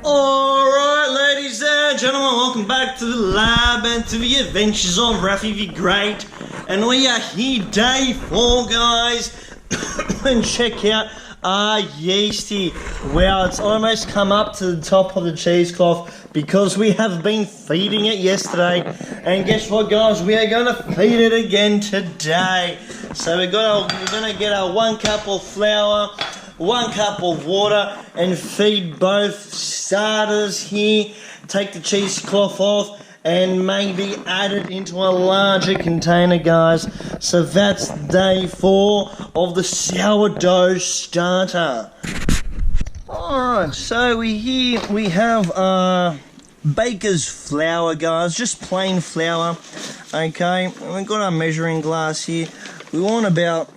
Alright, ladies and gentlemen, welcome back to the lab and to the adventures of Raffy the Great. And we are here day 4, guys. And check out our yeasty. Wow, it's almost come up to the top of the cheesecloth because we have been feeding it yesterday. And guess what, guys? We are going to feed it again today. So we're going to get our 1 cup of flour, 1 cup of water, and feed both starters here. Take the cheesecloth off and maybe add it into a larger container, guys. So that's day 4 of the sourdough starter. Alright, so we have baker's flour, guys, just plain flour. Okay, and we've got our measuring glass here. We want about,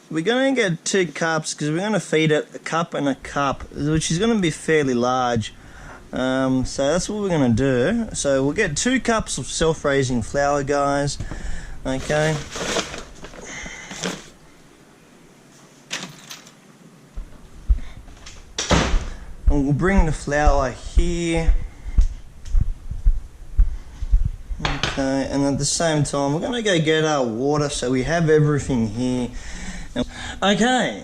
we're going to get 2 cups because we're going to feed it a cup and a cup, which is going to be fairly large. So that's what we're going to do. So we'll get 2 cups of self-raising flour, guys. Okay. And we'll bring the flour here. Okay, and at the same time, we're going to go get our water so we have everything here. Okay,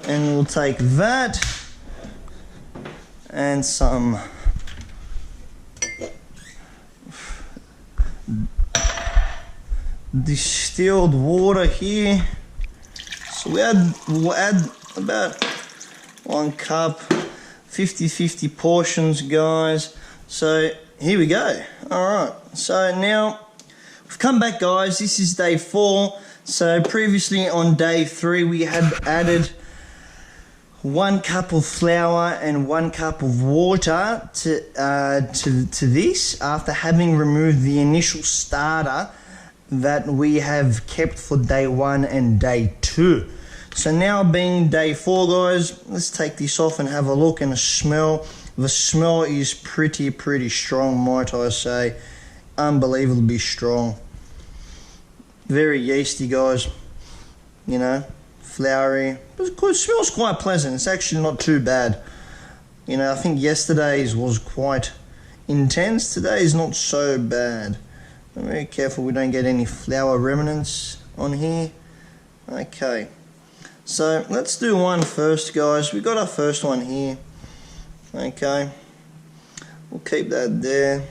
and we'll take that and some distilled water here. So we'll add about 1 cup, 50-50 portions, guys. So here we go. Alright, so now we've come back, guys. This is day 4. So previously on day 3 we had added 1 cup of flour and 1 cup of water to this after having removed the initial starter that we have kept for day 1 and day 2. So now being day 4, guys, let's take this off and have a look and a smell. The smell is pretty strong, might I say. Unbelievably strong. Very yeasty, guys. Floury. But it smells quite pleasant. It's actually not too bad. I think yesterday's was quite intense. Today's not so bad. I'm very careful we don't get any flour remnants on here. Okay. So let's do one first, guys. We got our first one here. Okay. We'll keep that there.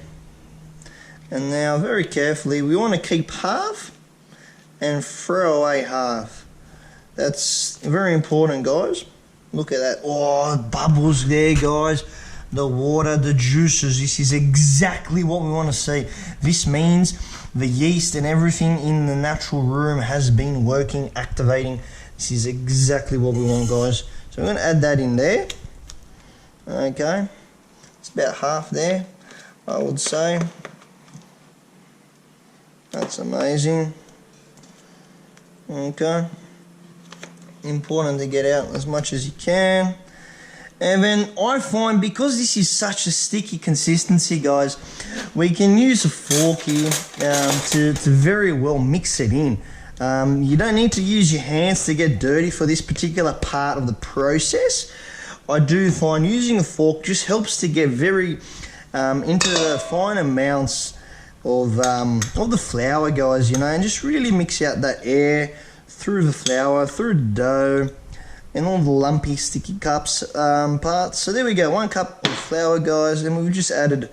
And now, very carefully, we want to keep half and throw away half. That's very important, guys. Look at that. Oh, bubbles there, guys. The water, the juices. This is exactly what we want to see. This means the yeast and everything in the natural room has been working, activating. This is exactly what we want, guys. So we're going to add that in there. Okay. It's about half there, I would say. That's amazing. Okay. Important to get out as much as you can. And then I find, because this is such a sticky consistency, guys, we can use a fork here to very well mix it in. You don't need to use your hands to get dirty for this particular part of the process. I do find using a fork just helps to get very into the fine amounts of the flour, guys, and just really mix out that air through the flour, through the dough, and all the lumpy, sticky cups parts. So there we go, 1 cup of flour, guys, and we've just added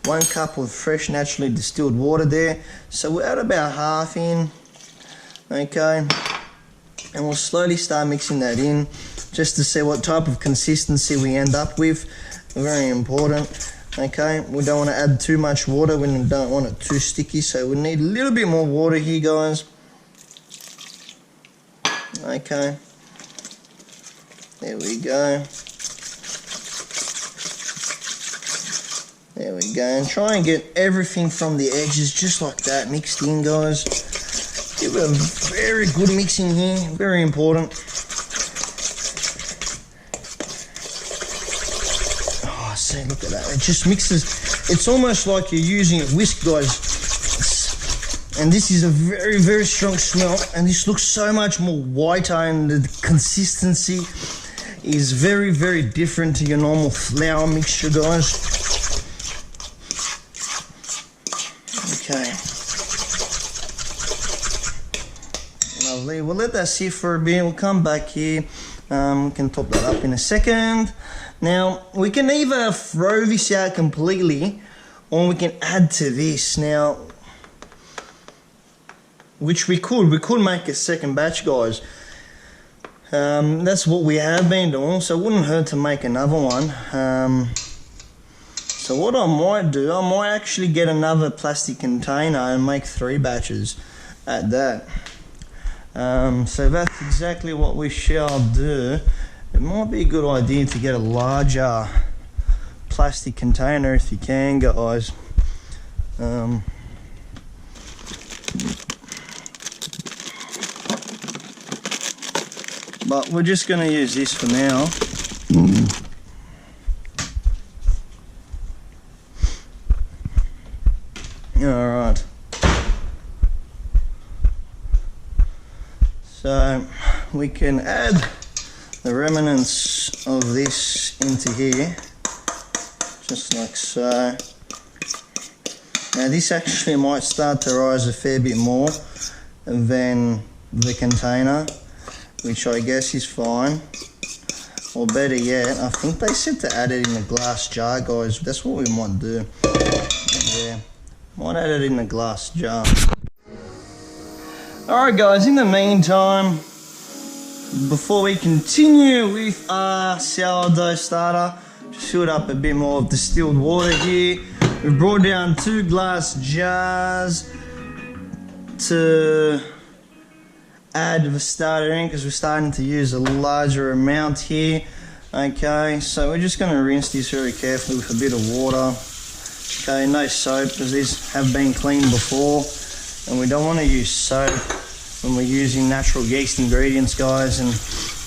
1 cup of fresh, naturally distilled water there. So we'll add about half in, okay, and we'll slowly start mixing that in just to see what type of consistency we end up with. Very important. Okay, we don't want to add too much water when we don't want it too sticky, so we need a little bit more water here, guys. Okay, there we go. There we go, and try and get everything from the edges just like that mixed in, guys. Give it a very good mixing here, very important. See, look at that, it just mixes. It's almost like you're using a whisk, guys. And this is a very, very strong smell, and this looks so much more whiter, and the consistency is very, very different to your normal flour mixture, guys. Okay. Lovely. We'll let that sit for a bit. We'll come back here. We can top that up in a second. Now, we can either throw this out completely, or we can add to this. Now, which we could make a second batch, guys. That's what we have been doing, so it wouldn't hurt to make another one. So what I might do, I might actually get another plastic container and make 3 batches at that. So that's exactly what we shall do. It might be a good idea to get a larger plastic container if you can, guys. But we're just going to use this for now. Alright. So we can add the remnants of this into here, just like so. Now this actually might start to rise a fair bit more than the container, which I guess is fine. Or better yet, I think they said to add it in a glass jar, guys. That's what we might do. Yeah, might add it in a glass jar. Alright guys, in the meantime, before we continue with our sourdough starter, just filled up a bit more of distilled water here. We've brought down 2 glass jars to add the starter in, because we're starting to use a larger amount here. Okay, so we're just going to rinse this very carefully with a bit of water. Okay, no soap, because these have been cleaned before, and we don't want to use soap when we're using natural yeast ingredients, guys, and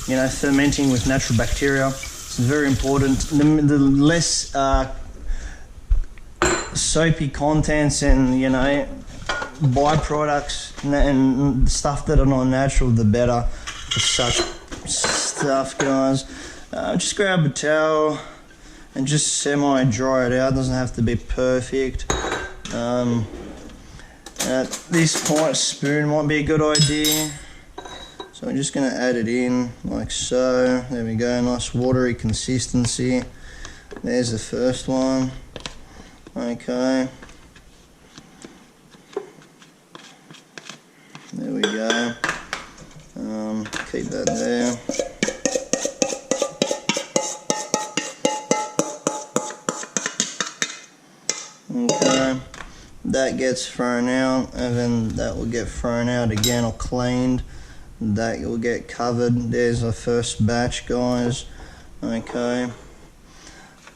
you know, fermenting with natural bacteria. It's very important. The less soapy contents and, you know, byproducts and stuff that are not natural, the better for such stuff, guys. Just grab a towel and just semi-dry it out. It doesn't have to be perfect. At this point, a spoon might be a good idea. So I'm just going to add it in like so. There we go, nice watery consistency. There's the first one. Okay. There we go. Keep that there. Okay. That gets thrown out, and then that will get thrown out again or cleaned. That will get covered. There's our first batch, guys. Okay.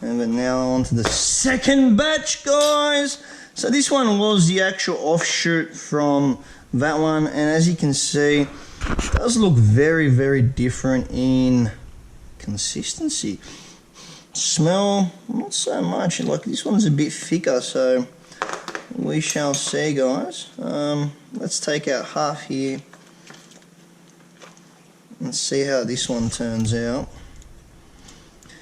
And then now on to the second batch, guys. So this one was the actual offshoot from that one, and as you can see, it does look very, very different in consistency. Smell, not so much. Like this one's a bit thicker, so we shall see, guys. Let's take out half here and see how this one turns out.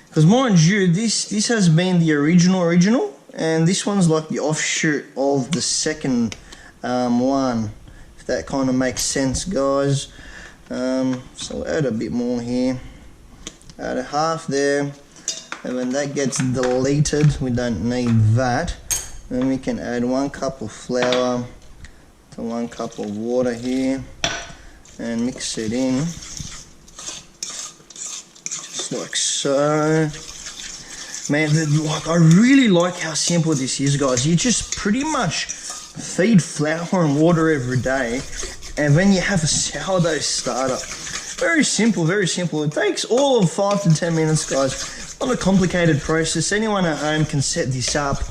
Because mind you, this has been the original, and this one's like the offshoot of the second one, if that kind of makes sense, guys. So we'll add a bit more here. Add a half there, and when that gets deleted, we don't need that. Then we can add 1 cup of flour to 1 cup of water here and mix it in, just like so. Man, like, I really like how simple this is, guys. You just pretty much feed flour and water every day, and then you have a sourdough starter. Very simple, very simple. It takes all of 5 to 10 minutes, guys. Not a complicated process. Anyone at home can set this up.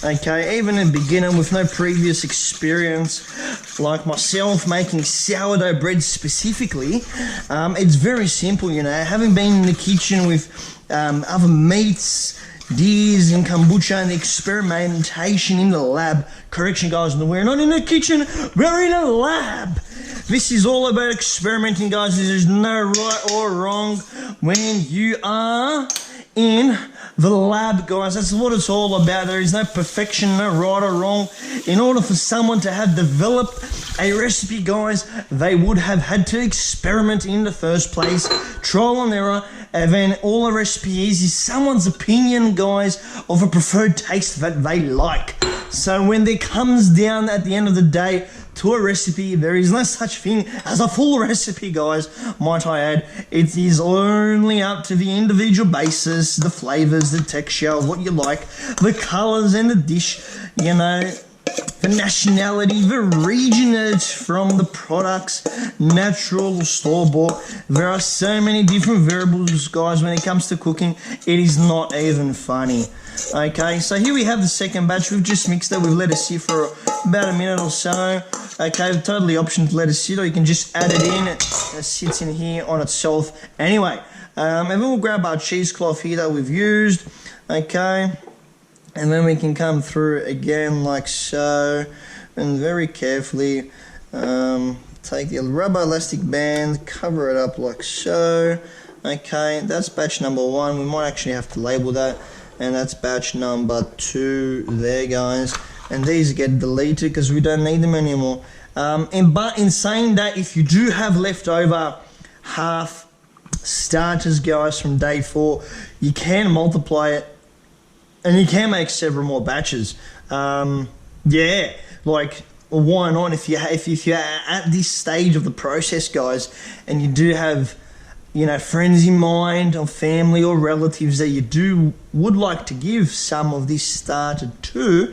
Okay, even a beginner with no previous experience like myself making sourdough bread specifically, it's very simple, you know. Having been in the kitchen with other meats, ideas in kombucha and the experimentation in the lab. Correction, guys, we're not in the kitchen, we're in a lab. This is all about experimenting, guys. There's no right or wrong when you are in the lab, guys. That's what it's all about. There is no perfection, no right or wrong. In order for someone to have developed a recipe, guys, they would have had to experiment in the first place, trial and error, and then all a recipe is someone's opinion, guys, of a preferred taste that they like. So when there comes down at the end of the day to a recipe, there is no such thing as a full recipe, guys, might I add. It is only up to the individual basis, the flavors, the texture, what you like, the colors and the dish, you know, the nationality, the region it's from, the products, natural or store-bought. There are so many different variables, guys, when it comes to cooking. It is not even funny. Okay, so here we have the second batch. We've just mixed it. We've let it sit for about a minute or so. Okay, totally option to let it sit, or you can just add it in. It sits in here on itself anyway. And then we'll grab our cheesecloth here that we've used. Okay, and then we can come through again like so, and very carefully take the rubber elastic band, cover it up like so. Okay, that's batch number 1. We might actually have to label that. And that's batch number 2 there, guys. And these get deleted because we don't need them anymore. But in saying that, if you do have leftover half starters, guys, from day 4, you can multiply it and you can make several more batches. Yeah, like, why not? If you're at this stage of the process, guys, and you do have, you know, friends in mind or family or relatives that you would like to give some of this starter to,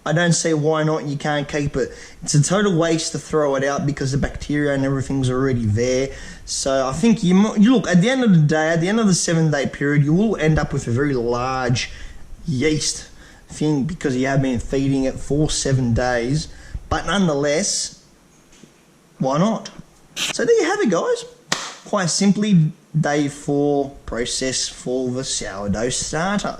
I don't see why not. You can't keep it. It's a total waste to throw it out because the bacteria and everything's already there. So I think you look, at the end of the day, at the end of the 7-day period, you will end up with a very large yeast thing because you have been feeding it for 7 days. But nonetheless, why not? So there you have it, guys. Quite simply, day 4 process for the sourdough starter.